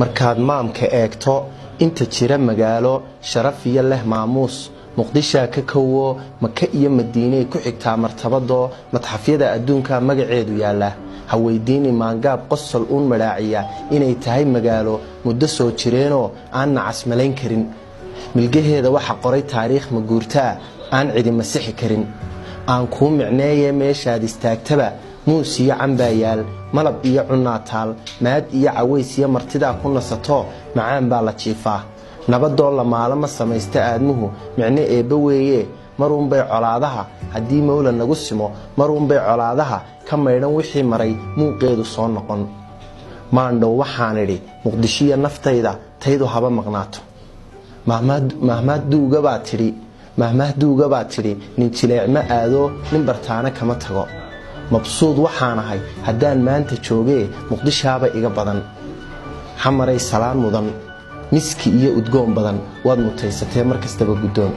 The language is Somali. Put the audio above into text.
markaad maamka eegto inta jira magaalo sharaf iyo leh maamuus muqdisho ka kowo maka iyo madiine ku xigtaa martabado madxafyada adduunka magaceedu yaala haweydiini maangaab qosol uun maraaciya inay tahay magaalo muddo soo jireeno aan nacas malayn karin milgaheeda waxa qoray taariikh ma guurtaa aan cidi masixi karin aan ku micneeyay meeshaad istaagtaba muus iyo cambayaal malab iyo cunaataal maad iyo caways iyo martida ku nasato macaan baa la jiifaa nabadoo la maalama sameeysta aadmuhu micne eeba weeye maruun bay colaadaha hadii mawla nagu simo maruun bay colaadaha ka meeydhan wixii maray muuqeedu soo noqon maandhow waxaan idhi muqdishiya naftayda taydu haba maqnaato mahmahduuga baa tidhi nin jileecma aado nin bartaana kama tago mabsuud waxaan ahay haddaan maanta joogee muqdishaaba iga badan xamaray salaan mudan miski iyo udgoon badan waad mutaysatee markastaba guddoon